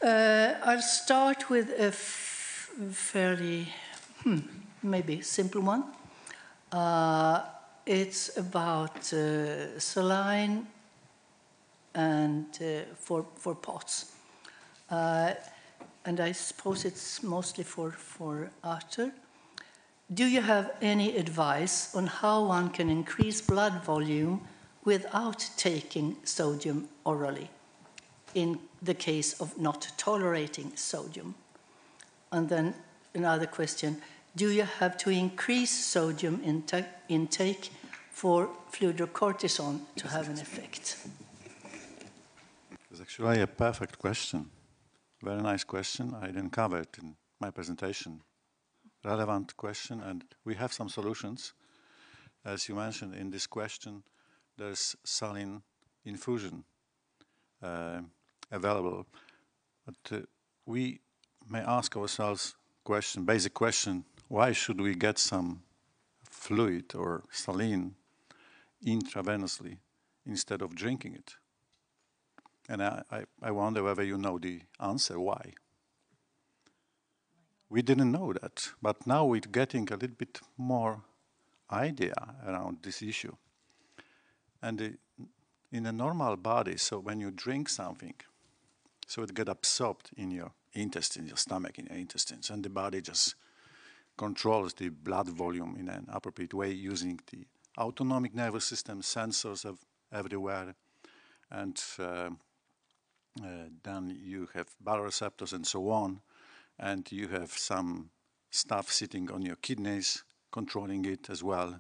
I'll start with a fairly, maybe simple one. It's about saline and for pots. And I suppose it's mostly for Arthur. Do you have any advice on how one can increase blood volume without taking sodium orally, in the case of not tolerating sodium? And then another question, do you have to increase sodium intake for fludrocortisone to have an effect? It's actually a perfect question. Very nice question. I didn't cover it in my presentation. Relevant question, and we have some solutions. As you mentioned in this question, there's saline infusion available. But we may ask ourselves basic question, why should we get some fluid or saline intravenously instead of drinking it? And I wonder whether you know the answer, why. We didn't know that, but now we're getting a little bit more idea around this issue. And in a normal body, so when you drink something, so it gets absorbed in your intestines, your stomach, in your intestines, and the body just controls the blood volume in an appropriate way using the autonomic nervous system, sensors everywhere, and then you have baroreceptors and so on, and you have some stuff sitting on your kidneys controlling it as well,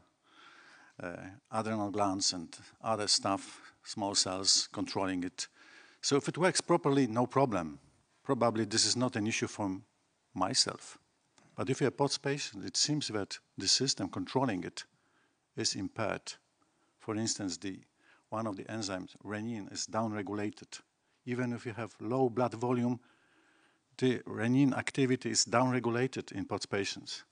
adrenal glands and other stuff, small cells controlling it. So if it works properly, no problem. Probably this is not an issue for myself. But if you're a POTS patient, it seems that the system controlling it is impaired. For instance, one of the enzymes, renin, is downregulated. Even if you have low blood volume, the renin activity is downregulated in POTS patients.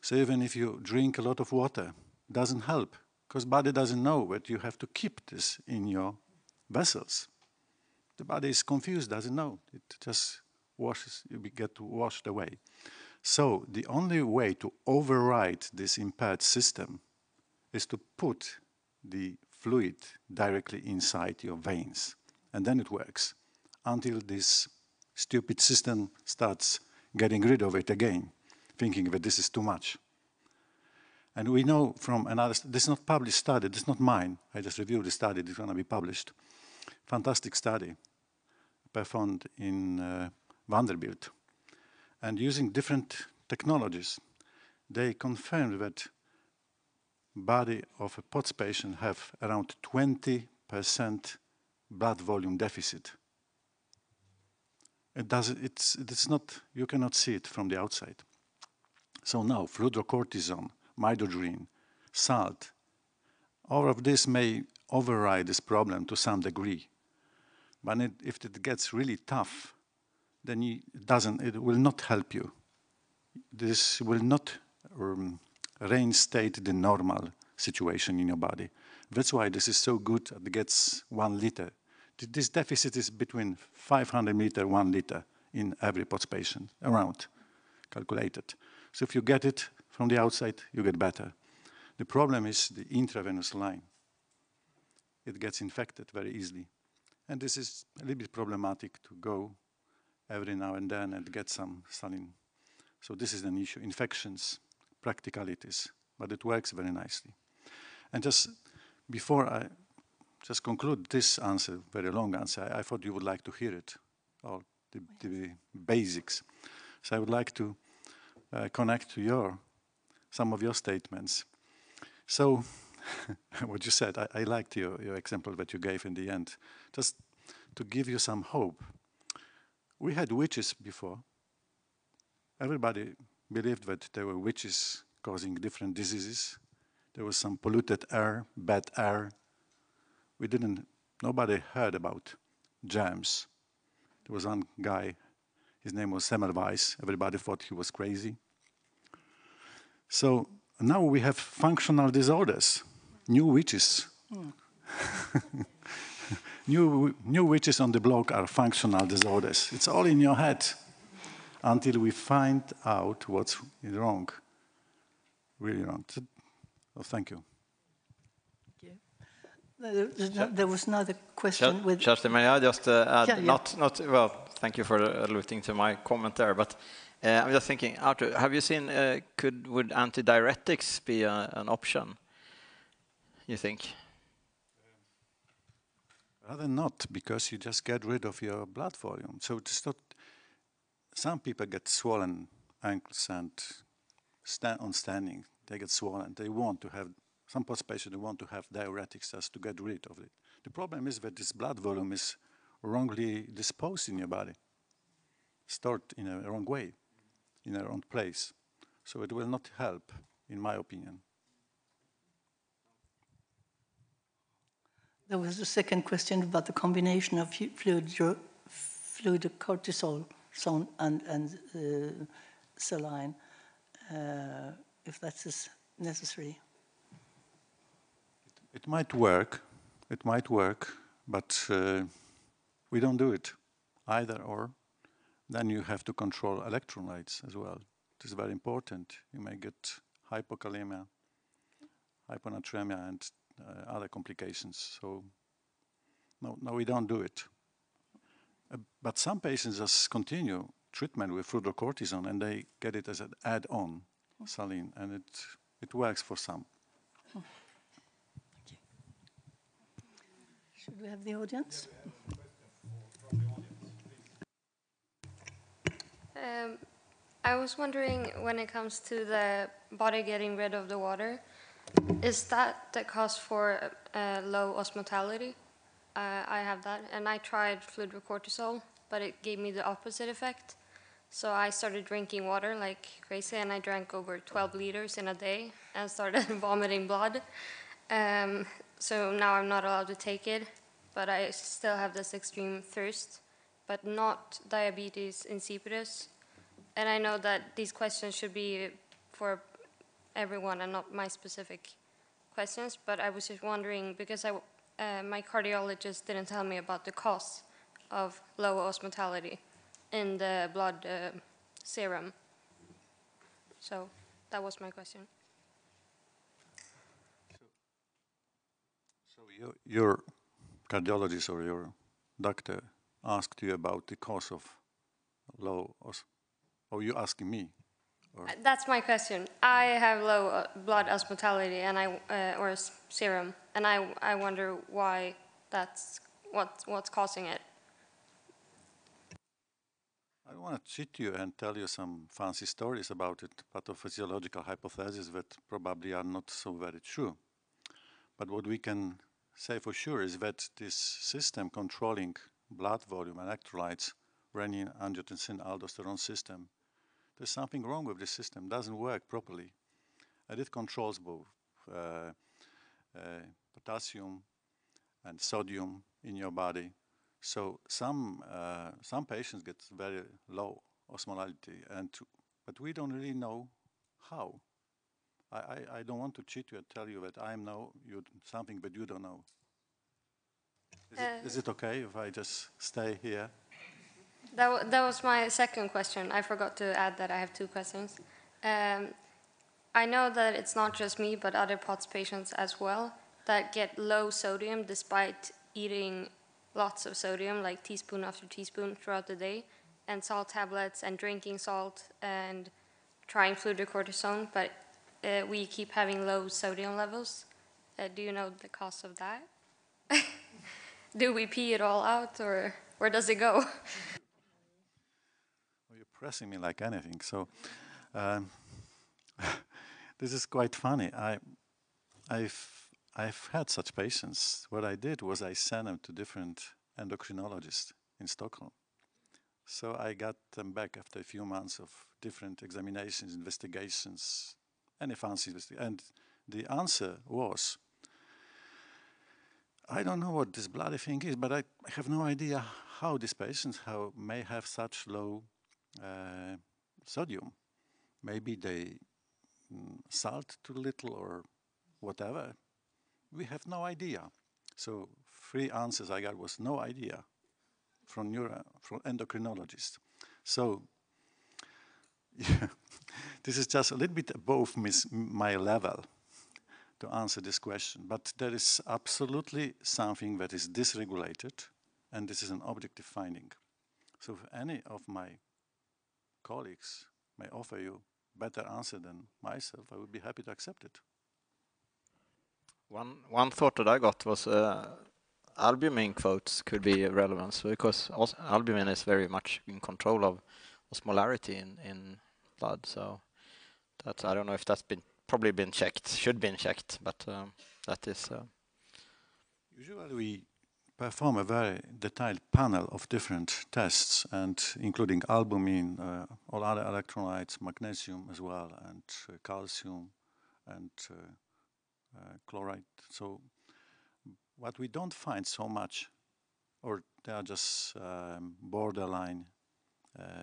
So even if you drink a lot of water, it doesn't help, because body doesn't know that you have to keep this in your vessels. The body is confused, doesn't know. It just you get washed away. So the only way to override this impaired system is to put the fluid directly inside your veins. And then it works until this stupid system starts getting rid of it again, thinking that this is too much. And we know from another, this is not published study, this is not mine, I just reviewed the study, it's going to be published. Fantastic study performed in Vanderbilt. And using different technologies, they confirmed that body of a POTS patient have around 20% blood volume deficit. It's not, you cannot see it from the outside. So now, fludrocortisone, midodrine, salt, all of this may override this problem to some degree. But if it gets really tough, then it will not help you. This will not reinstate the normal situation in your body. That's why this is so good, it gets 1 liter. This deficit is between 500 milliliter, 1 liter in every POTS patient, around, calculated. So if you get it from the outside, you get better. The problem is the intravenous line. It gets infected very easily. And this is a little bit problematic to go every now and then and get some saline. So this is an issue, infections, practicalities, but it works very nicely. And just before I just conclude this answer, very long answer, I thought you would like to hear it, all the basics. So I would like to connect to some of your statements. So what you said, I liked your example that you gave in the end. Just to give you some hope. We had witches before. Everybody believed that there were witches causing different diseases. There was some polluted air, bad air. Nobody heard about germs. There was one guy, his name was Semmelweis. Everybody thought he was crazy. So now we have functional disorders, new witches. new witches on the block are functional disorders. It's all in your head until we find out what's wrong, really wrong. So, oh, thank you. There was another question with... Kerstin, may I just add, Yeah. well, thank you for alluding to my comment there, but I'm just thinking, Arthur, have you seen, would antidiuretics be an option, you think? Rather not, because you just get rid of your blood volume. So it's not, some people get swollen ankles and on standing, they get swollen. They want to have, some patients they want to have diuretics just to get rid of it. The problem is that this blood volume is wrongly disposed in your body, stored in a wrong way, in a wrong place. So it will not help, in my opinion. There was a second question about the combination of fluid cortisol and saline, if that's necessary. It might work, but we don't do it either or. Then you have to control electrolytes as well. This is very important. You may get hypokalemia, hyponatremia, and other complications. So, no, we don't do it. But some patients just continue treatment with fludrocortisone, and they get it as an add-on saline, and it works for some. Thank you. Should we have the audience? I was wondering, when it comes to the body getting rid of the water, is that the cause for low osmolality? I have that, and I tried fludrocortisol, but it gave me the opposite effect. So I started drinking water like crazy, and I drank over 12 liters in a day and started vomiting blood. So now I'm not allowed to take it, but I still have this extreme thirst, but not diabetes insipidus. And I know that these questions should be for everyone and not my specific questions, but I was just wondering, because my cardiologist didn't tell me about the cause of low osmolality in the blood serum. So that was my question. So your cardiologist or your doctor asked you about the cause of low osmolality? Or you asking me? Or? That's my question. I have low blood osmolality and or serum, and I wonder why that's what's causing it. I don't want to cheat you and tell you some fancy stories about it, pathophysiological hypotheses that probably are not so very true. But what we can say for sure is that this system controlling blood volume, electrolytes, renin, angiotensin, aldosterone system, there's something wrong with this system. It doesn't work properly. And it controls both potassium and sodium in your body. So some patients get very low osmolality, but we don't really know how. I don't want to cheat you and tell you that I know something that you don't know. Is it okay if I just stay here? That was my second question. I forgot to add that I have two questions. I know that it's not just me, but other POTS patients as well, that get low sodium despite eating lots of sodium, like teaspoon after teaspoon throughout the day, and salt tablets and drinking salt and trying fludrocortisone, but we keep having low sodium levels. Do you know the cause of that? Do we pee it all out, or where does it go? Well, you're pressing me like anything. So this is quite funny. I've had such patients. What I did was I sent them to different endocrinologists in Stockholm. So I got them back after a few months of different examinations, investigations, any fancy investigation. And the answer was, I don't know what this bloody thing is, but I have no idea how these patients may have such low sodium. Maybe they salt too little or whatever. We have no idea. So three answers I got was no idea from endocrinologists. So yeah, this is just a little bit above my level to answer this question, but there is absolutely something that is dysregulated, and this is an objective finding. So if any of my colleagues may offer you better answer than myself, I would be happy to accept it. One thought that I got was albumin quotes could be relevant, because albumin is very much in control of osmolarity in blood. So that, I don't know if that's probably been checked, should been checked, but that is. Usually we perform a very detailed panel of different tests, and including albumin, all other electrolytes, magnesium as well, and calcium, and chloride. So what we don't find so much, or they are just borderline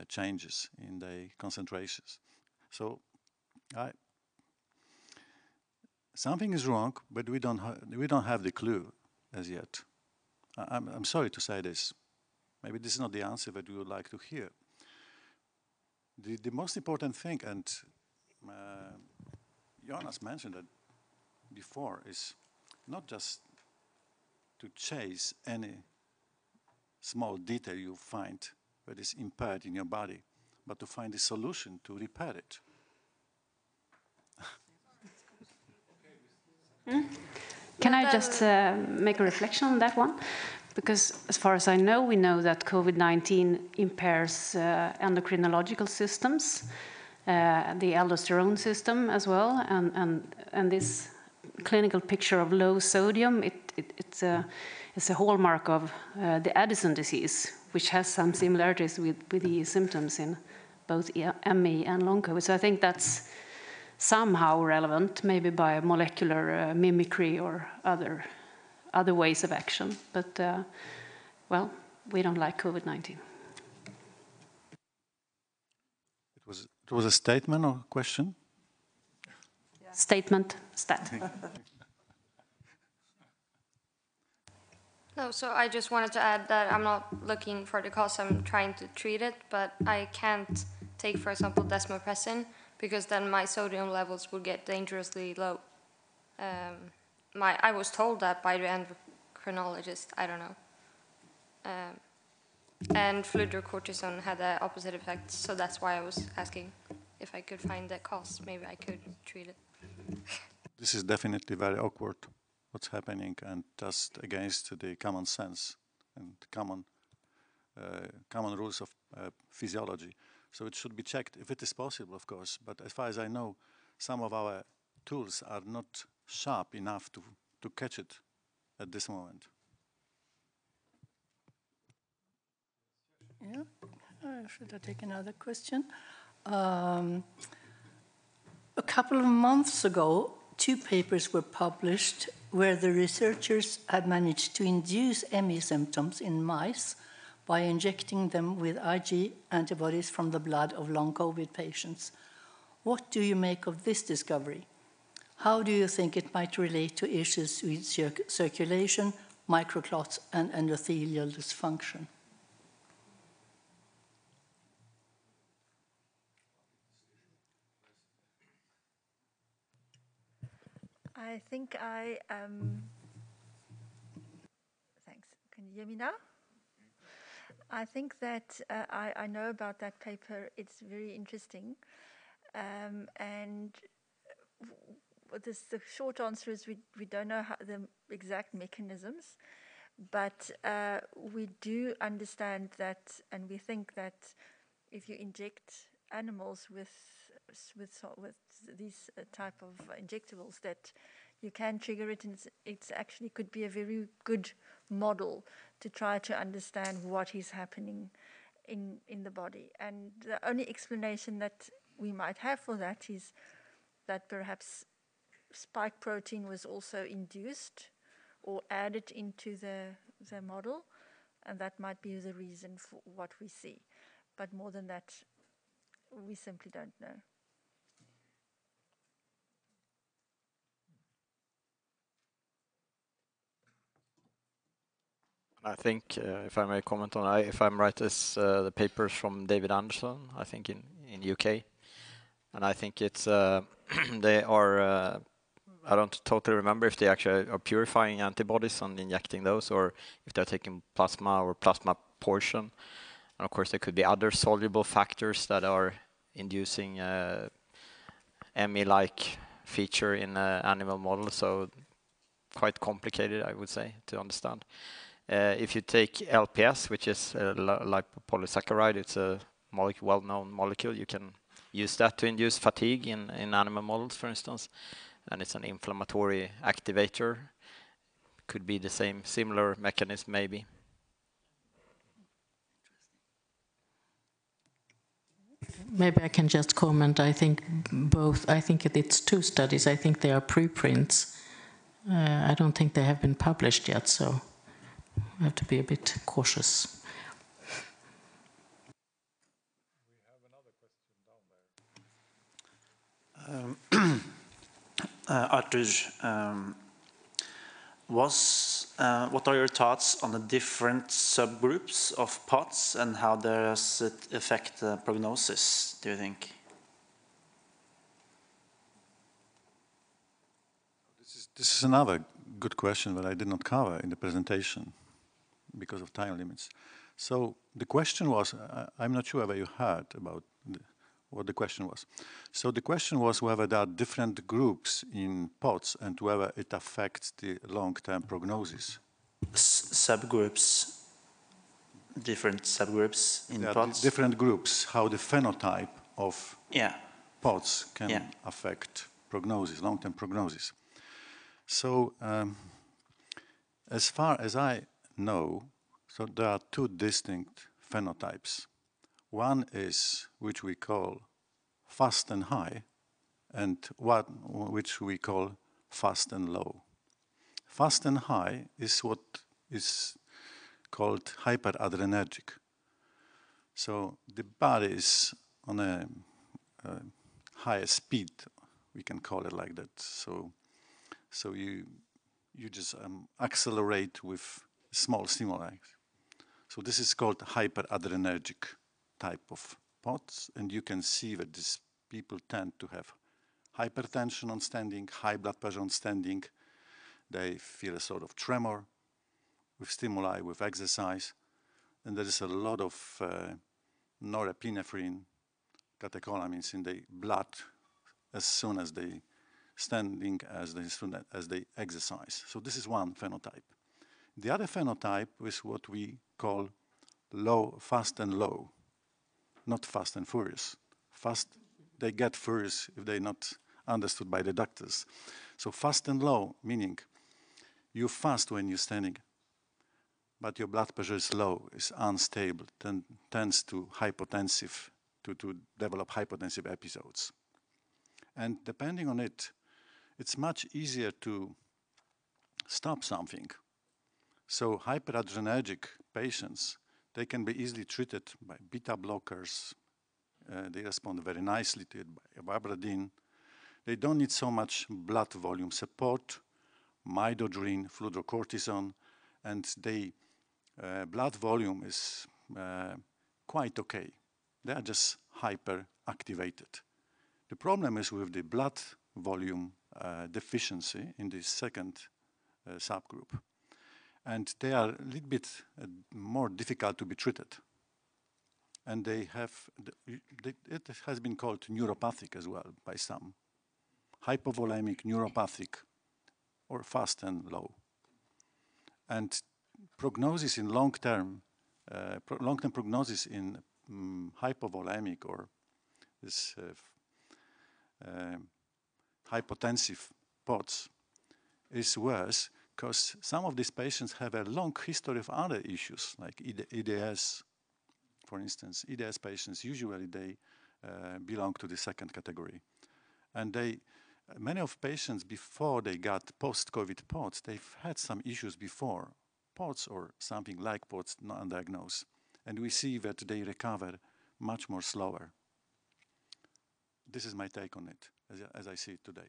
changes in the concentrations. So something is wrong, but we don't have the clue as yet. I'm sorry to say this. Maybe this is not the answer that we would like to hear. The most important thing, and Jonas mentioned it before, is not just to chase any small detail you find that is impaired in your body, but to find a solution to repair it. Can I just make a reflection on that one? Because as far as I know, we know that COVID-19 impairs endocrinological systems, the aldosterone system as well, and this clinical picture of low sodium, it's a hallmark of the Addison disease, which has some similarities with the symptoms in both ME and long COVID. So I think that's somehow relevant, maybe by molecular mimicry or other ways of action. But, well, we don't like COVID-19. It was a statement or question? Statement, stat. No, so I just wanted to add that I'm not looking for the cause, I'm trying to treat it, but I can't take, for example, desmopressin, because then my sodium levels would get dangerously low. I was told that by the endocrinologist, I don't know. And fludrocortisone had the opposite effect, so that's why I was asking if I could find the cause. Maybe I could treat it. This is definitely very awkward, what's happening, and just against the common sense and common rules of physiology. So it should be checked if it is possible, of course. But as far as I know, some of our tools are not sharp enough to catch it at this moment. Yeah, should I take another question? A couple of months ago, 2 papers were published where the researchers had managed to induce ME symptoms in mice by injecting them with Ig antibodies from the blood of long COVID patients. What do you make of this discovery? How do you think it might relate to issues with circulation, microclots, and endothelial dysfunction? I think thanks. Can you hear me now? I think that I know about that paper. It's very interesting. And the short answer is we don't know the exact mechanisms, but we do understand that, and we think that if you inject animals with these type of injectables, that you can trigger it, and it's actually could be a very good model to try to understand what is happening in the body. And the only explanation that we might have for that is that perhaps spike protein was also induced or added into the model, and that might be the reason for what we see. But more than that, we simply don't know. I think, if I may comment on, if I'm right, it's the papers from David Anderson, I think in UK, and I think it's they are. I don't totally remember if they actually are purifying antibodies and injecting those, or if they're taking plasma or plasma portion. And of course, there could be other soluble factors that are inducing ME-like feature in animal models. So quite complicated, I would say, to understand. If you take LPS, which is a lipopolysaccharide, it's a well-known molecule. You can use that to induce fatigue in animal models, for instance, and it's an inflammatory activator. Could be the similar mechanism, maybe. Maybe I can just comment. I think it's two studies. I think they are preprints. I don't think they have been published yet, so I have to be a bit cautious. Arthur, what are your thoughts on the different subgroups of POTS and how does it affect the prognosis, do you think? This is another good question that I did not cover in the presentation because of time limits. So the question was, I'm not sure whether you heard about what the question was. So the question was whether there are different groups in POTS and whether it affects the long-term prognosis. Subgroups, different subgroups in POTS? Different groups, how the phenotype of POTS can affect prognosis, long-term prognosis. So as far as I know, so there are two distinct phenotypes. One is which we call fast and high, and which we call fast and low. Fast and high is what is called hyperadrenergic. So the body is on a higher speed, we can call it like that. So you just accelerate with small stimuli. So this is called hyperadrenergic type of POTS, and you can see that these people tend to have hypertension on standing, high blood pressure on standing. They feel a sort of tremor with stimuli, with exercise, and there is a lot of norepinephrine, catecholamines in the blood as soon as they standing, as soon as they exercise. So this is one phenotype. The other phenotype is what we call low, fast and low, not fast and furious. Fast, they get furious if they're not understood by the doctors. So fast and low, meaning you fast when you're standing, but your blood pressure is low, is unstable, tends to hypotensive, to develop hypotensive episodes. And depending on it, it's much easier to stop something. So hyperadrenergic patients, they can be easily treated by beta blockers. They respond very nicely to it by ibabradine. They don't need so much blood volume support, midodrine, fludrocortisone, and blood volume is quite okay. They are just hyperactivated. The problem is with the blood volume deficiency in this second subgroup. And they are a little bit more difficult to be treated. And they have, it has been called neuropathic as well by some. Hypovolemic, neuropathic, or fast and low. And prognosis in long-term prognosis in hypovolemic or this hypotensive POTS is worse because some of these patients have a long history of other issues like EDS, for instance. EDS patients, usually they belong to the second category. And many of patients before they got post-COVID POTS, they've had some issues before POTS or something like POTS not undiagnosed. And we see that they recover much more slower. This is my take on it, as I see it today.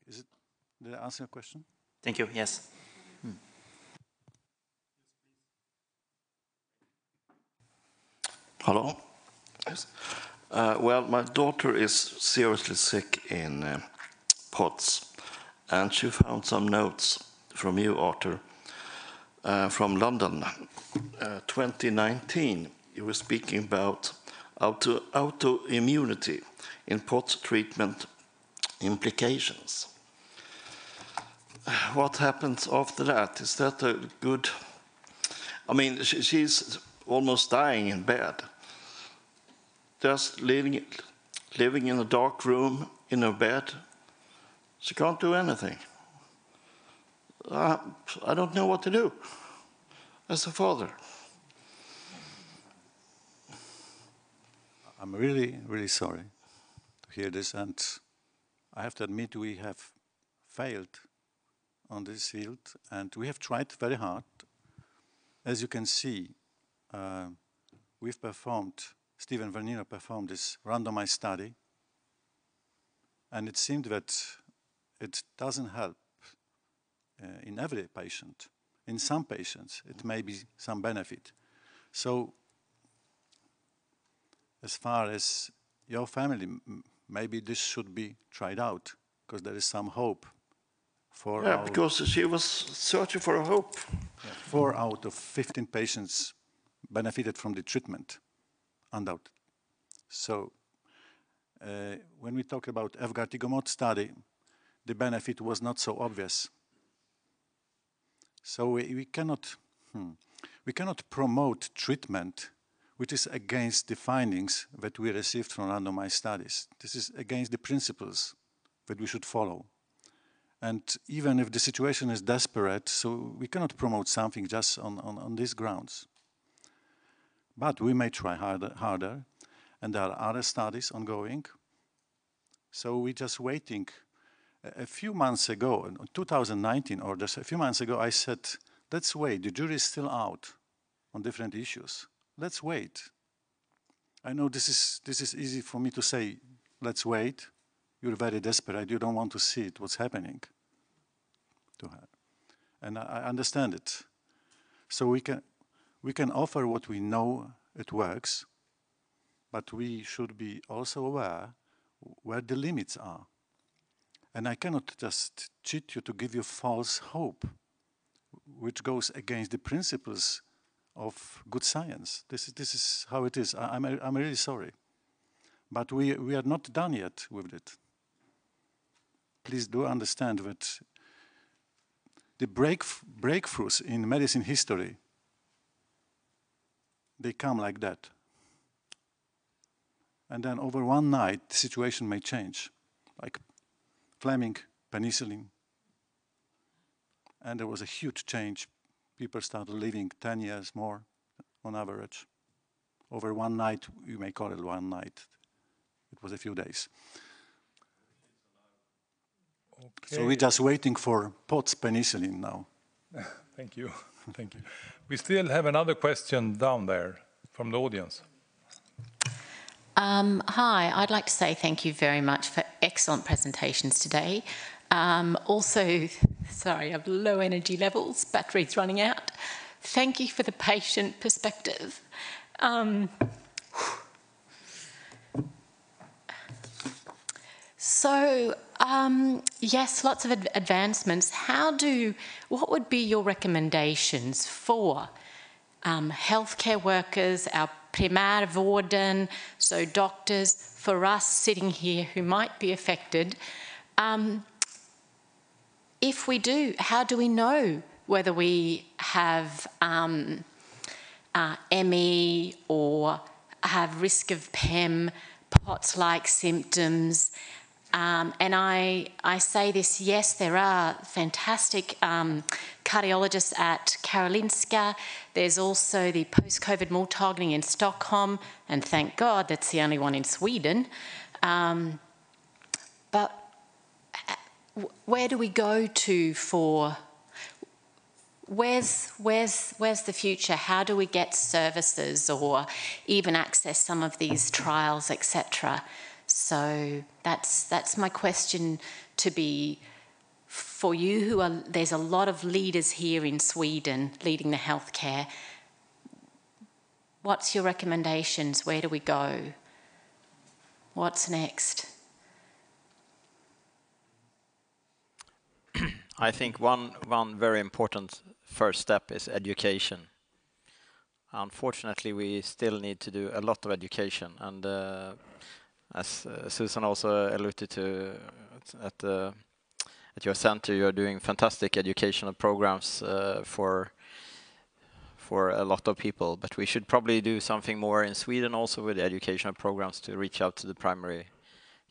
Did I answer your question? Thank you, yes. Hello? Yes. Well, my daughter is seriously sick in POTS, and she found some notes from you, Arthur, from London. 2019, you were speaking about autoimmunity in POTS treatment implications. What happens after that? Is that a good... I mean, she's almost dying in bed. Just living in a dark room, in her bed. She can't do anything. I don't know what to do as a father. I'm really, really sorry to hear this, and I have to admit we have failed on this field, and we have tried very hard. As you can see, we've performed, Stephen Vernino performed this randomized study, and it seemed that it doesn't help in every patient. In some patients, it may be some benefit. So, as far as your family, maybe this should be tried out, because there is some hope. Because she was searching for a hope. 4 out of 15 patients benefited from the treatment, undoubtedly. So, when we talk about Evgartigomod study, the benefit was not so obvious. So we cannot promote treatment which is against the findings that we received from randomized studies. This is against the principles that we should follow. And even if the situation is desperate, so we cannot promote something just on these grounds. But we may try harder, and there are other studies ongoing. So we're just waiting. A few months ago, in 2019, or just a few months ago, I said, let's wait. The jury is still out on different issues. Let's wait. I know this is easy for me to say, let's wait. You're very desperate. You don't want to see it, what's happening to her. And I understand it. So we can offer what we know it works, but we should be also aware where the limits are. And I cannot just cheat you to give you false hope, which goes against the principles of good science. This is how it is. I'm really sorry. But we are not done yet with it. Please do understand that the breakthroughs in medicine history, they come like that. And then over one night, the situation may change. Like Fleming, penicillin. And there was a huge change. People started living 10 years more on average. Over one night, you may call it one night. It was a few days. Okay. So we're just waiting for POTS penicillin now. Thank you. Thank you. We still have another question down there from the audience. Hi, I'd like to say thank you very much for excellent presentations today. Also, sorry, I have low energy levels, battery's running out. Thank you for the patient perspective. Yes, lots of advancements. What would be your recommendations for healthcare workers, our primärvården, so doctors, for us sitting here who might be affected? If we do, how do we know whether we have ME or have risk of PEM, POTS-like symptoms? And I say this, yes, there are fantastic cardiologists at Karolinska. There's also the post-COVID mottagning in Stockholm, and thank God that's the only one in Sweden. But where do we go to for, where's the future? How do we get services or even access some of these trials, etc.? So that's my question to be for you there's a lot of leaders here in Sweden leading the healthcare. What's your recommendations? Where do we go? What's next? I think one very important first step is education. Unfortunately, we still need to do a lot of education, and as Susan also alluded to at your center, you're doing fantastic educational programs for a lot of people, but we should probably do something more in Sweden also with educational programs to reach out to the primary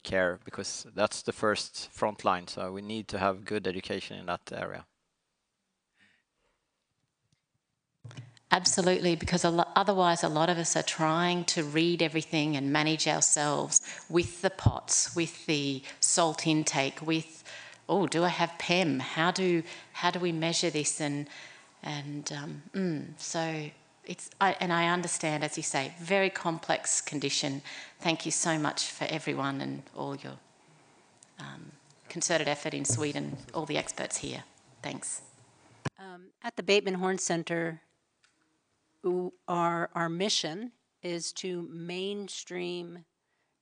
care, because that's the first front line, so we need to have good education in that area. Absolutely, because otherwise a lot of us are trying to read everything and manage ourselves with the POTS, with the salt intake, with, oh, do I have PEM? How do we measure this? So it's, I understand, as you say, very complex condition. Thank you so much for everyone and all your concerted effort in Sweden, all the experts here. Thanks. At the Bateman Horne Center, our mission is to mainstream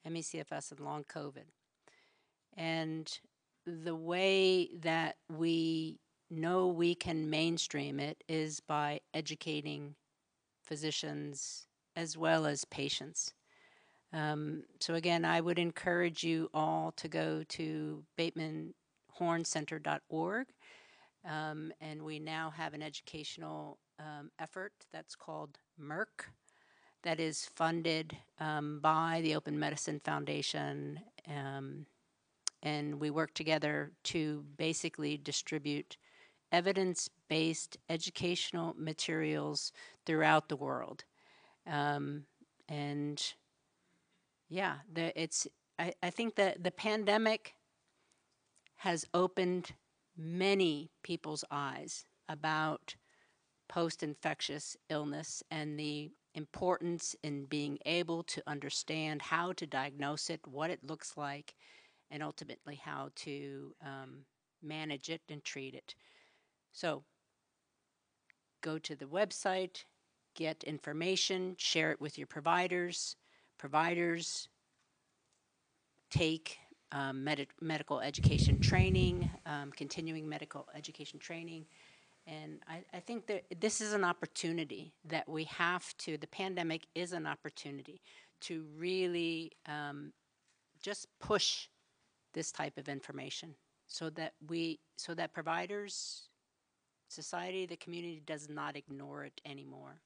ME/CFS and long COVID. And the way that we know we can mainstream it is by educating physicians as well as patients. So again, I would encourage you all to go to batemanhorncenter.org, and we now have an educational effort that's called MERC, that is funded by the Open Medicine Foundation, and we work together to basically distribute evidence-based educational materials throughout the world. And yeah, I think that the pandemic has opened many people's eyes about post-infectious illness and the importance in being able to understand how to diagnose it, what it looks like, and ultimately how to manage it and treat it. So go to the website, get information, share it with your providers. Providers take medical education training, continuing medical education training. And I think that this is an opportunity that we have to, the pandemic is an opportunity to really just push this type of information so that providers, society, the community does not ignore it anymore.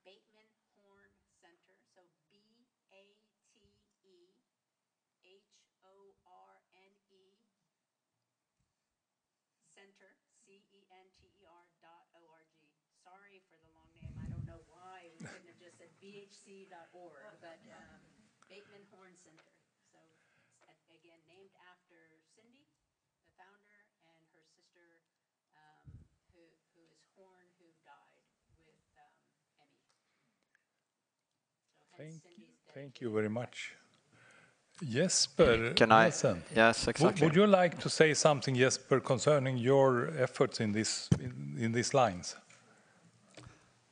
Bateman Horne Center, so BATEHORNE Center, CENTER.org. Sorry for the long name. I don't know why we couldn't have just said BHC.org, but Bateman Horne Center. So it's again named after Cindy, the founder, and her sister, who is Horne, who died with ME. So thank you very much. Jesper, can I? Yes, exactly. Would you like to say something, Jesper, concerning your efforts in these lines?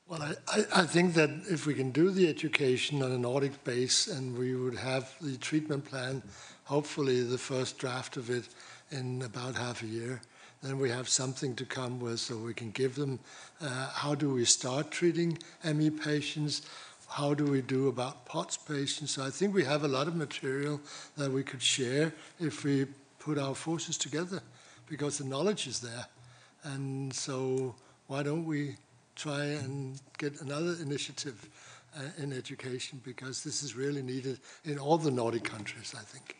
Well, I think that if we can do the education on a Nordic base and we would have the treatment plan, hopefully the first draft of it in about half a year, then we have something to come with so we can give them how do we start treating ME patients, how do we do about POTS patients. So I think we have a lot of material that we could share if we put our forces together, because the knowledge is there. And so why don't we try and get another initiative in education, because this is really needed in all the Nordic countries, I think.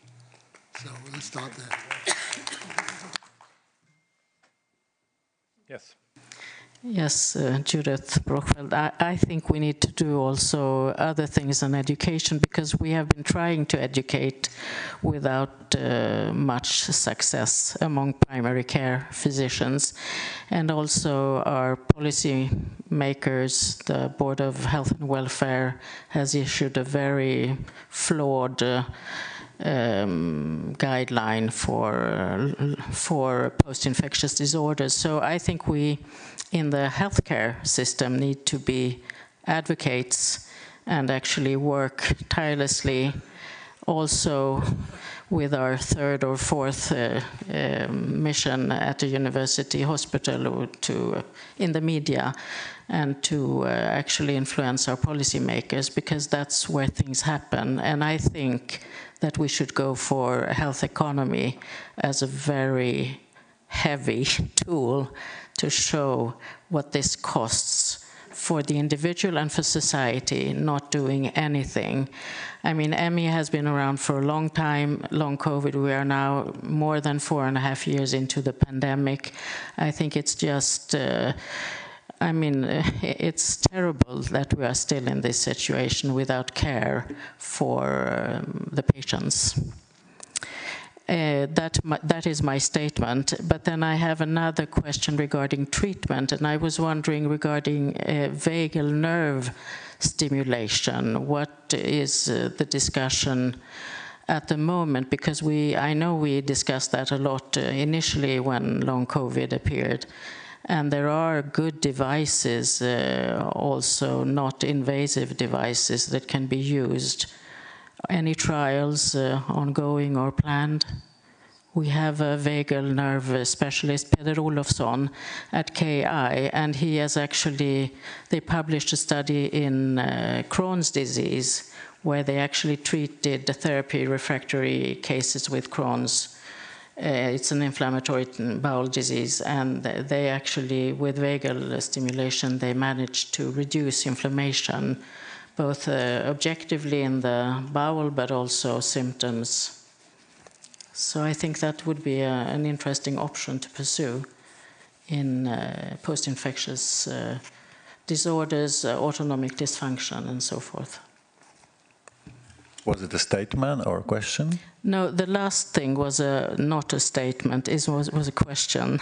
So let's start there. Yes. Yes, Judith Brockfeld. I think we need to do also other things in education, because we have been trying to educate without much success among primary care physicians. And also our policy makers, the Board of Health and Welfare, has issued a very flawed guideline for post-infectious disorders. So I think we, in the healthcare system, need to be advocates and actually work tirelessly also with our third or fourth mission at the university hospital in the media, and to actually influence our policymakers, because that's where things happen. And I think that we should go for a health economy as a very heavy tool to show what this costs for the individual and for society not doing anything. I mean, EMI has been around for a long time, long COVID. We are now more than 4.5 years into the pandemic. I think it's just, it's terrible that we are still in this situation without care for the patients. That is my statement. But then I have another question regarding treatment, and I was wondering regarding vagal nerve stimulation. What is the discussion at the moment? Because I know we discussed that a lot initially when long COVID appeared. And there are good devices, also not invasive devices that can be used. Any trials ongoing or planned? We have a vagal nerve specialist, Peder Olofsson, at KI, and he has they published a study in Crohn's disease, where they actually treated the therapy refractory cases with Crohn's. It's an inflammatory bowel disease, and they actually, with vagal stimulation, they managed to reduce inflammation, both objectively in the bowel, but also symptoms. So I think that would be an interesting option to pursue in post-infectious disorders, autonomic dysfunction, and so forth. Was it a statement or a question? No, the last thing was not a statement, it was a question.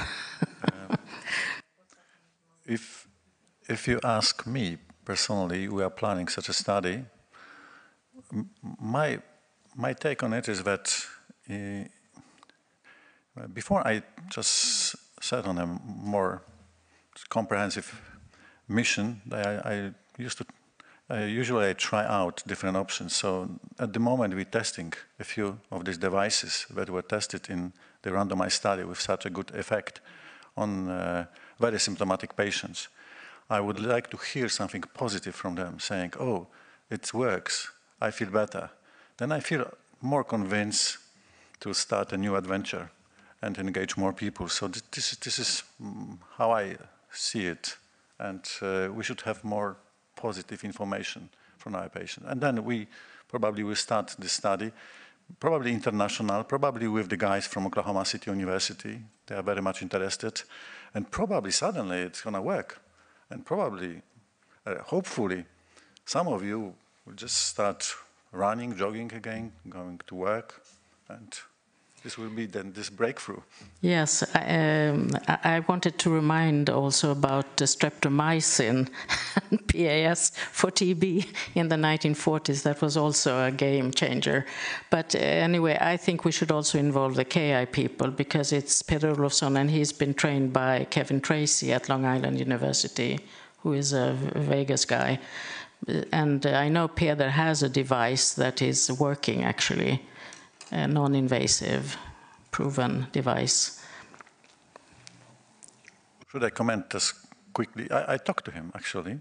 If you ask me personally, we are planning such a study. My take on it is that before I just set on a more comprehensive mission, usually I try out different options. So at the moment we're testing a few of these devices that were tested in the randomized study with such a good effect on very symptomatic patients. I would like to hear something positive from them, saying, oh, it works, I feel better. Then I feel more convinced to start a new adventure and engage more people. So this is how I see it. And we should have more positive information from our patients. And then we probably will start the study, probably international, probably with the guys from Oklahoma City University. They are very much interested. And probably suddenly it's going to work. And probably, hopefully, some of you will just start running, jogging again, going to work, and this will be then this breakthrough. Yes, I wanted to remind also about streptomycin and PAS for TB in the 1940s. That was also a game changer. But anyway, I think we should also involve the KI people, because it's Peder Olofsson, and he's been trained by Kevin Tracy at Long Island University, who is a Vegas guy. And I know Peder has a device that is working, actually, a non-invasive, proven device. Should I comment this quickly? I talked to him, actually.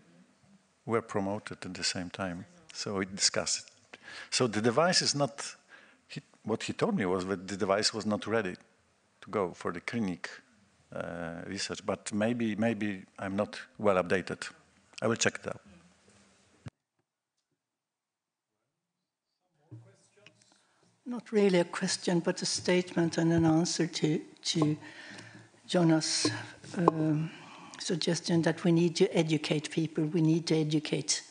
We're promoted at the same time, so we discussed it. So the device is not, what he told me was that the device was not ready to go for the clinic research, but maybe I'm not well updated. I will check it out. Not really a question, but a statement and an answer to Jonas' suggestion that we need to educate people, we need to educate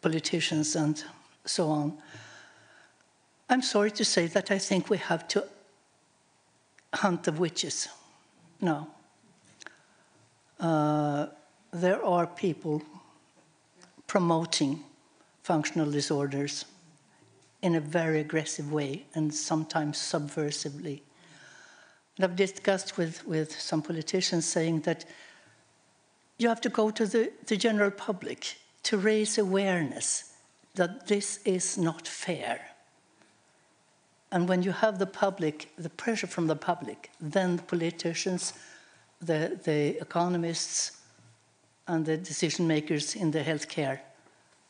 politicians and so on. I'm sorry to say that I think we have to hunt the witches now. There are people promoting functional disorders in a very aggressive way and sometimes subversively. And I've discussed with some politicians saying that you have to go to the general public to raise awareness that this is not fair. And when you have the public, the pressure from the public, then the politicians, the economists, and the decision makers in the healthcare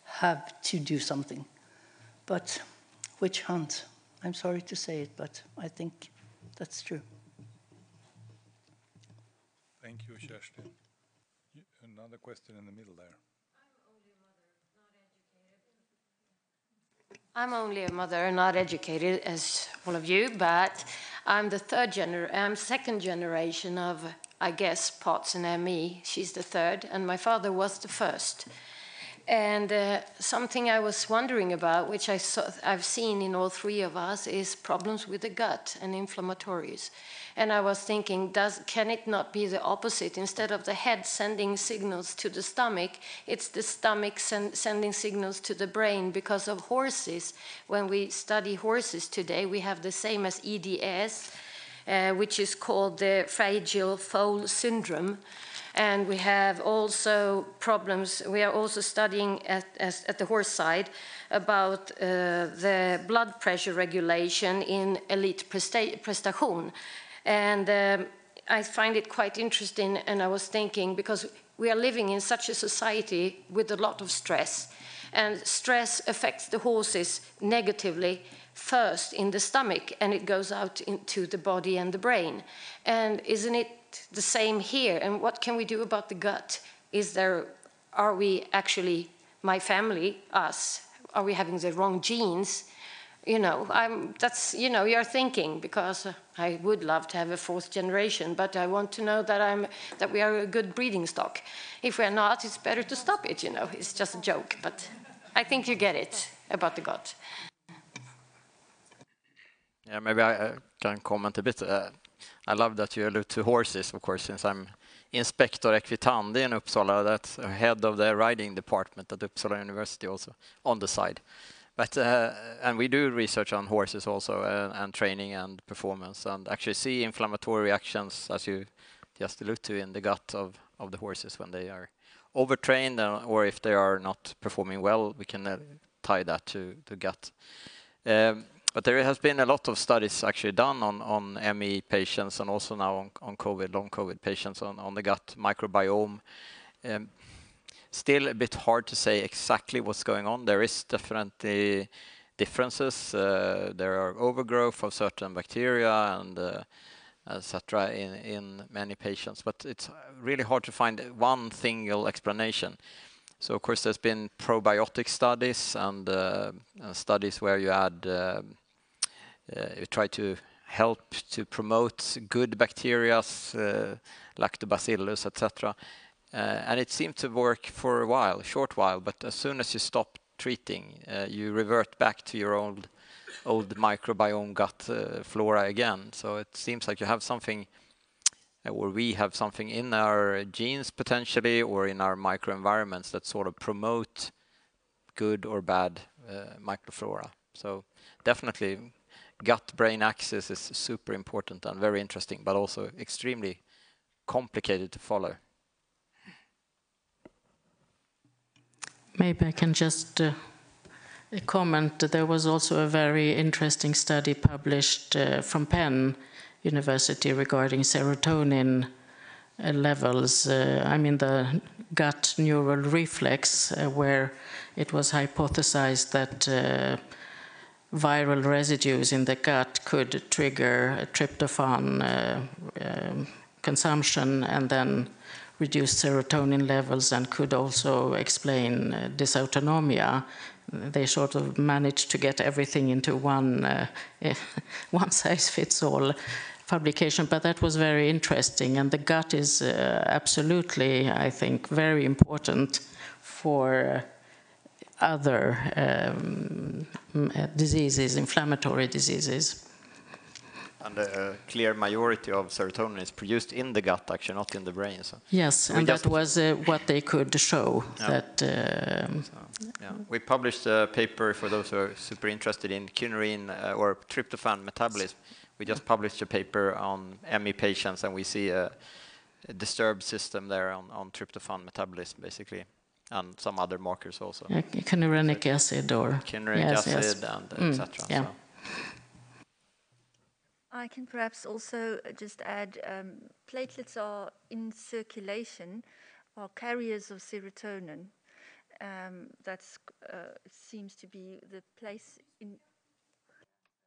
have to do something. But witch hunt, I'm sorry to say it, but I think that's true. Thank you, Kerstin. Another question in the middle there. I'm only a mother, not educated as all of you, but I'm second generation of, I guess, POTS and ME. She's the third, and my father was the first. And something I was wondering about, which I've seen in all three of us, is problems with the gut and inflammatories. And I was thinking, can it not be the opposite? Instead of the head sending signals to the stomach, it's the stomach sending signals to the brain because of horses. When we study horses today, we have the same as EDS, which is called the fragile foal syndrome. And we have also problems, we are also studying at the horse side about the blood pressure regulation in elite prestation. And I find it quite interesting, and I was thinking, because we are living in such a society with a lot of stress, and stress affects the horses negatively first in the stomach, and it goes out into the body and the brain. And isn't it the same here? And what can we do about the gut? Are we actually, my family, us, are we having the wrong genes? You know, you're thinking, because I would love to have a fourth generation, but I want to know that we are a good breeding stock. If we're not, it's better to stop it, you know. It's just a joke, but I think you get it about the gut. Yeah, maybe I can comment a bit. I love that you allude to horses, of course, since I'm Inspector Equitandi in Uppsala, that's head of the riding department at Uppsala University also, on the side. But and we do research on horses also, and training and performance, and actually see inflammatory reactions, as you just alluded to, in the gut of the horses when they are overtrained, or if they are not performing well, we can tie that to the gut. But there has been a lot of studies actually done on ME patients, and also now on COVID, long COVID patients, on the gut microbiome. Still a bit hard to say exactly what's going on. There is definitely differences. There are overgrowth of certain bacteria and etc. in many patients, but it's really hard to find one single explanation. So of course there's been probiotic studies and studies where you add, you try to help to promote good bacteria, lactobacillus, etc. And it seemed to work for a while, short while, but as soon as you stop treating, you revert back to your old microbiome gut flora again. So it seems like you have something, or we have something in our genes potentially, or in our microenvironments that sort of promote good or bad microflora. So definitely gut-brain axis is super important and very interesting, but also extremely complicated to follow. Maybe I can just comment. There was also a very interesting study published from Penn University regarding serotonin levels. The gut neural reflex, where it was hypothesized that viral residues in the gut could trigger tryptophan consumption and then reduce serotonin levels, and could also explain dysautonomia. They sort of managed to get everything into one size-fits-all publication, but that was very interesting. And the gut is absolutely, I think, very important for other diseases, inflammatory diseases. And a clear majority of serotonin is produced in the gut, actually, not in the brain. So yes, and that was what they could show. Yeah. That yeah. We published a paper for those who are super interested in kynurenine or tryptophan metabolism. We just published a paper on ME patients, and we see a disturbed system there on tryptophan metabolism, basically, and some other markers also. Kynureninic acid or Kynureninic acid and etc. Yeah. So. I can perhaps also just add, platelets are in circulation, are carriers of serotonin. That's seems to be the place in.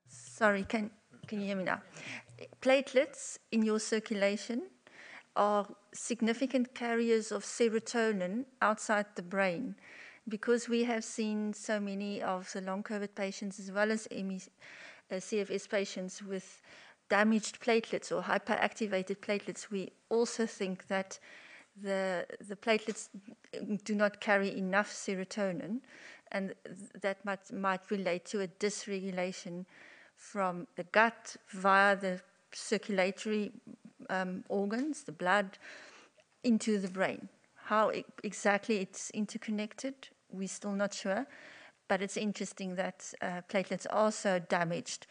Sorry, can you hear me now? Platelets in your circulation are significant carriers of serotonin outside the brain, because we have seen so many of the long COVID patients as well as CFS patients with damaged platelets or hyperactivated platelets. We also think that the platelets do not carry enough serotonin, and that might relate to a dysregulation from the gut via the circulatory organs, the blood, into the brain. How exactly it's interconnected, we're still not sure. But it's interesting that platelets are so damaged,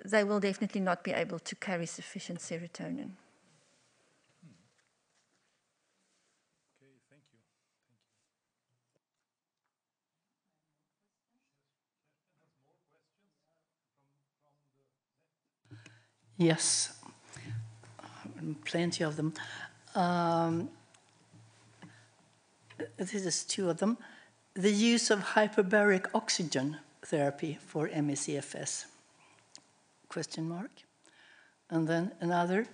they will definitely not be able to carry sufficient serotonin. Okay, thank you. Yes, plenty of them. This is two of them. The use of hyperbaric oxygen therapy for ME/CFS? Question mark. And then another,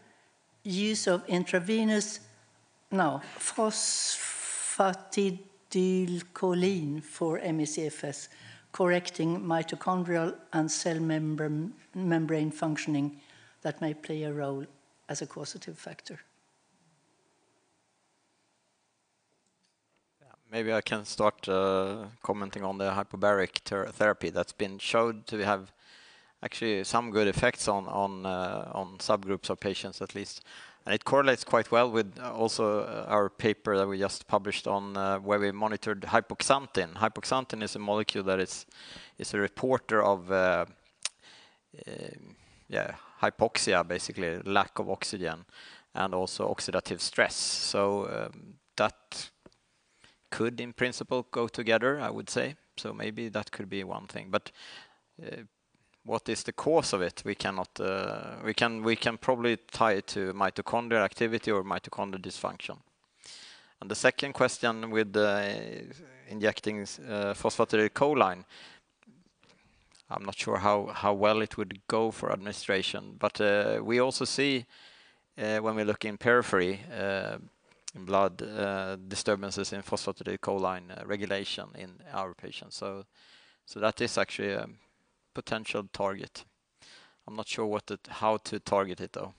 use of intravenous, phosphatidylcholine for ME/CFS, correcting mitochondrial and cell membrane functioning that may play a role as a causative factor. Maybe I can start commenting on the hyperbaric therapy that's been showed to have actually some good effects on subgroups of patients at least. And it correlates quite well with also our paper that we just published on where we monitored hypoxanthine. Hypoxanthine is a molecule that is a reporter of hypoxia, basically lack of oxygen, and also oxidative stress. So that could in principle go together, I would say. So maybe that could be one thing. But what is the cause of it? We cannot. We can probably tie it to mitochondrial activity or mitochondrial dysfunction. And the second question with injecting phosphatidylcholine, I'm not sure how well it would go for administration. But we also see when we look in periphery in blood disturbances in phosphatidylcholine regulation in our patients. So that is actually a potential target. I'm not sure how to target it though.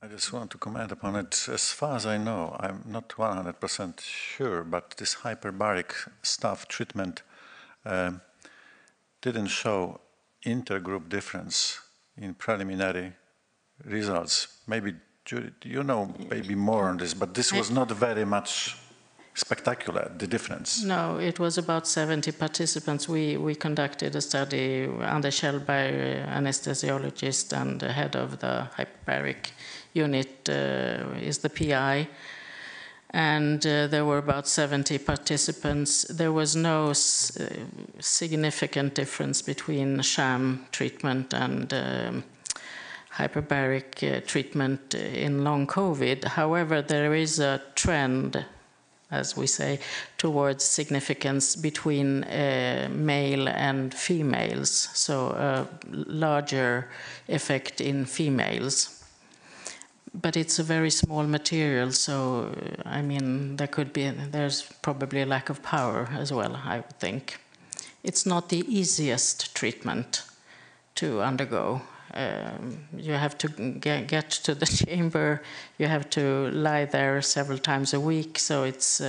I just want to comment upon it. As far as I know, I'm not 100% sure, but this hyperbaric stuff treatment didn't show intergroup difference in preliminary results. Maybe you know maybe more on this, but this was not very much spectacular, the difference. No, it was about 70 participants. We conducted a study. Anders Kjellberg, anesthesiologist and the head of the hyperbaric unit, is the PI. And there were about 70 participants. There was no significant difference between sham treatment and hyperbaric treatment in long COVID. However, there is a trend, as we say, towards significance between male and females, so a larger effect in females. But it's a very small material, so I mean, there's probably a lack of power as well, I would think. It's not the easiest treatment to undergo. You have to get to the chamber, you have to lie there several times a week, so it's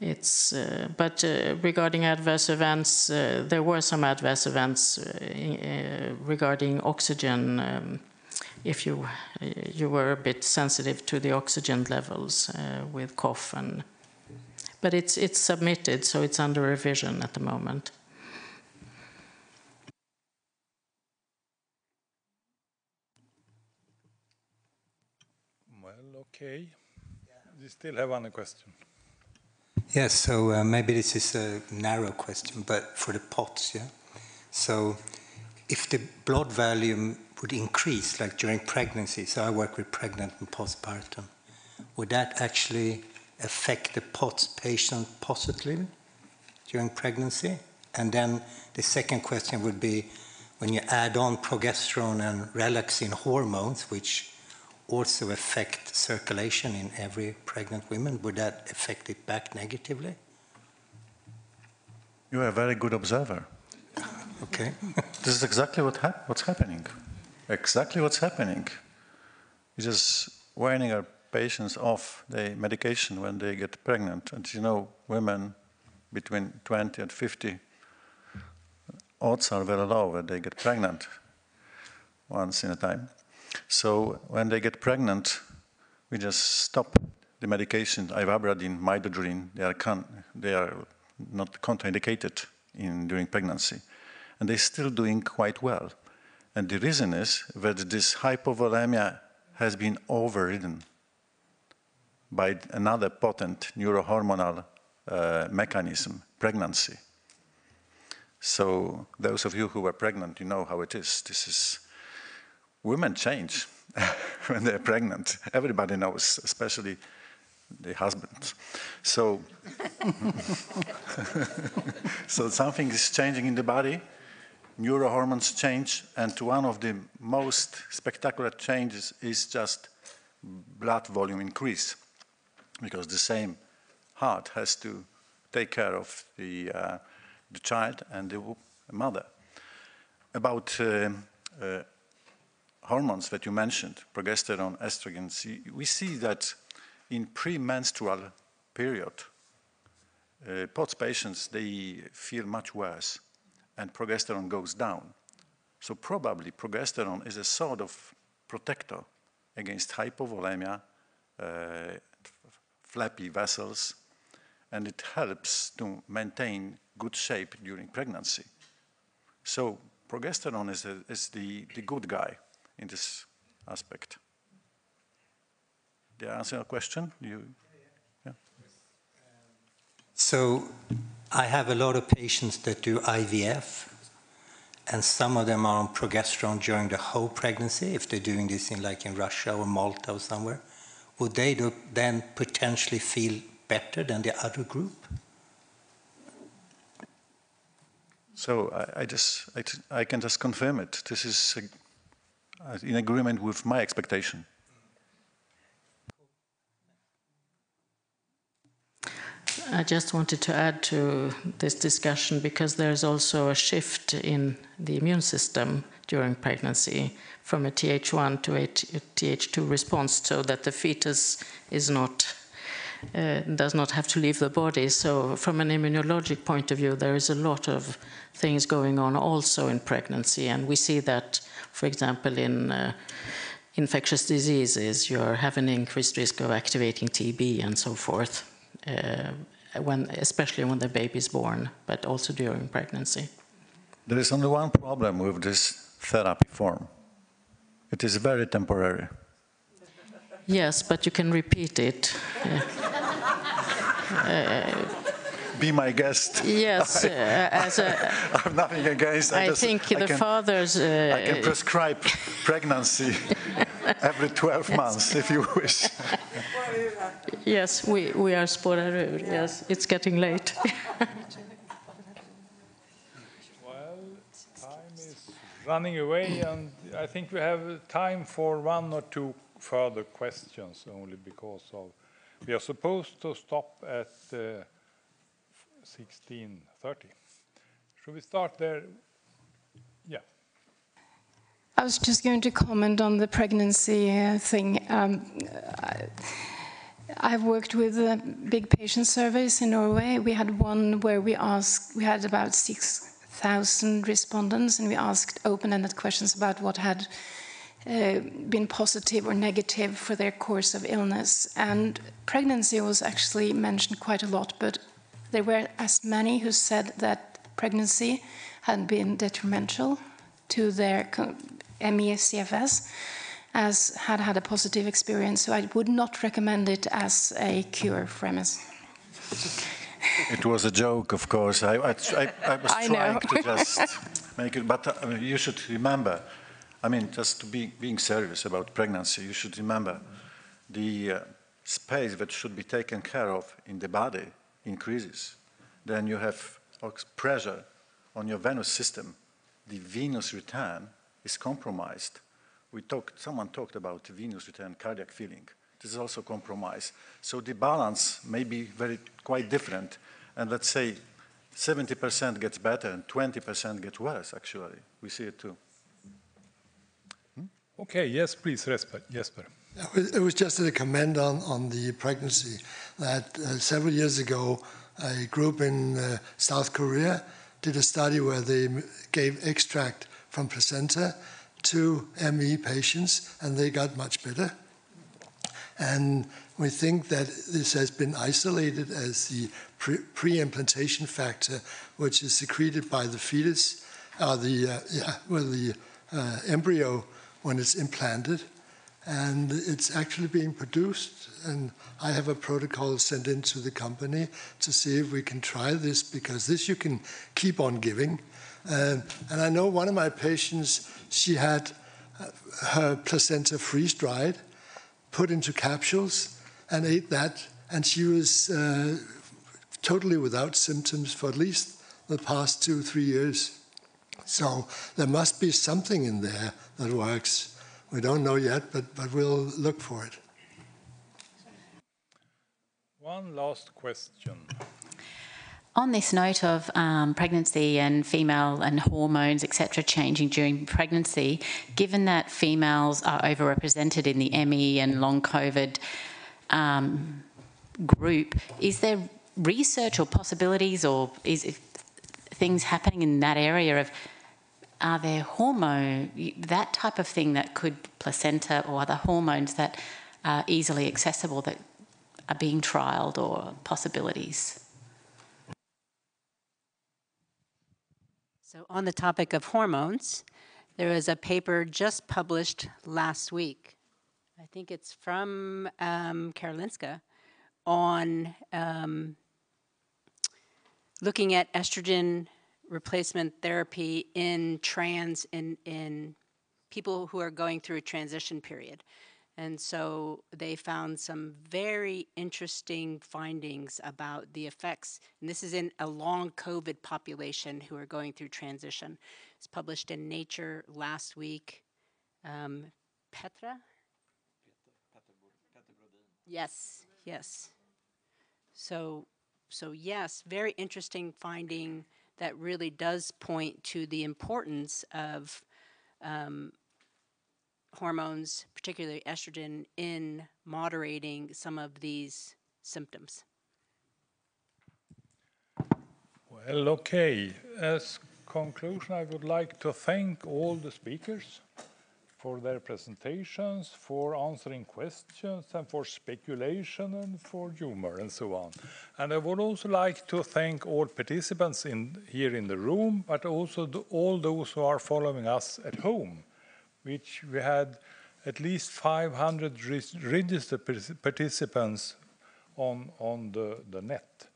It's, but regarding adverse events, there were some adverse events regarding oxygen. If you were a bit sensitive to the oxygen levels with cough, but it's submitted, so it's under revision at the moment. Well, okay. We still have one question. Yes, so maybe this is a narrow question, but for the POTS, yeah? So if the blood volume would increase, like during pregnancy, so I work with pregnant and postpartum, would that actually affect the POTS patient positively during pregnancy? And then the second question would be, when you add on progesterone and relaxin hormones, which also affect circulation in every pregnant woman, would that affect it back negatively? You are a very good observer. Okay. This is exactly what's happening. Exactly what's happening. We're just weaning our patients off the medication when they get pregnant. And you know, women between 20 and 50, odds are very low that they get pregnant once in a time. So when they get pregnant, we just stop the medication, ivabradine, midodrine. They are not contraindicated during pregnancy. And they're still doing quite well. And the reason is that this hypovolemia has been overridden by another potent neurohormonal mechanism, pregnancy. So those of you who were pregnant, you know how it is. Women change when they're pregnant. Everybody knows, especially the husbands. So, so something is changing in the body, neurohormones change, and one of the most spectacular changes is just blood volume increase, because the same heart has to take care of the child and the mother. About hormones that you mentioned, progesterone, estrogens, we see that in premenstrual period, POTS patients, they feel much worse, and progesterone goes down. So probably progesterone is a sort of protector against hypovolemia, flappy vessels, and it helps to maintain good shape during pregnancy. So progesterone is the good guy in this aspect. Did I answer your question? Yeah. So I have a lot of patients that do IVF, and some of them are on progesterone during the whole pregnancy, if they're doing this in Russia or Malta or somewhere. Would they then potentially feel better than the other group? So I can just confirm it. This is in agreement with my expectation. I just wanted to add to this discussion, because there's also a shift in the immune system during pregnancy from a Th1 to a Th2 response, so that the fetus is not does not have to leave the body. So from an immunologic point of view, there is a lot of things going on also in pregnancy, and we see that, for example, in infectious diseases, you have an increased risk of activating TB and so forth, especially when the baby is born, but also during pregnancy. There is only one problem with this therapy form. It is very temporary. Yes, but you can repeat it. Be my guest. Yes, I have nothing against. I think the fathers. I can prescribe pregnancy every 12 months, if you wish. Yes, we are spårar ur. Yes, it's getting late. Well, time is running away, and I think we have time for one or two further questions, only because we are supposed to stop at 16:30. Should we start there? Yeah. I was just going to comment on the pregnancy thing. I've worked with big patient surveys in Norway. We had one where we had about 6,000 respondents, and we asked open-ended questions about what had been positive or negative for their course of illness. And pregnancy was actually mentioned quite a lot, but there were as many who said that pregnancy had been detrimental to their ME CFS as had a positive experience. So I would not recommend it as a cure for MS. It was a joke, of course. I was trying to just make it, but you should remember, I mean, just to being serious about pregnancy, you should remember the space that should be taken care of in the body increases. Then you have pressure on your venous system. The venous return is compromised. Someone talked about venous return, cardiac filling. This is also compromised. So the balance may be quite different. And let's say 70% gets better and 20% gets worse, actually. We see it too. Okay, yes, please, Jesper. It was just a comment on the pregnancy that several years ago, a group in South Korea did a study where they gave extract from placenta to ME patients, and they got much better. And we think that this has been isolated as the pre-implantation factor, which is secreted by the fetus, the embryo when it's implanted. And it's actually being produced. And I have a protocol sent into the company to see if we can try this, because this you can keep on giving. And I know one of my patients, she had her placenta freeze-dried, put into capsules, and ate that. And she was totally without symptoms for at least the past 2-3 years. So there must be something in there that works. We don't know yet, but we'll look for it. One last question. On this note of pregnancy and female and hormones, etc., changing during pregnancy, given that females are overrepresented in the ME and long COVID group, is there research or possibilities, or is things happening in that area of, are there hormone, that type of thing that could, placenta or other hormones that are easily accessible that are being trialled, or possibilities? So on the topic of hormones, there was a paper just published last week. I think it's from Karolinska on looking at estrogen replacement therapy in people who are going through a transition period. And so they found some very interesting findings about the effects. And this is in a long COVID population who are going through transition. It's published in Nature last week. Petra? Yes, yes. So yes, very interesting finding that really does point to the importance of hormones, particularly estrogen, in moderating some of these symptoms. Well, okay. As conclusion, I would like to thank all the speakers for their presentations, for answering questions, and for speculation, and for humor, and so on. And I would also like to thank all participants here in the room, but also all those who are following us at home, which we had at least 500 registered participants on the net.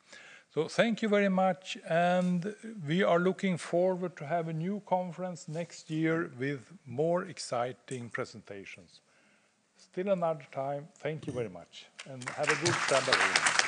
So thank you very much, and we are looking forward to have a new conference next year with more exciting presentations. Still another time, thank you very much, and have a good Sabbath.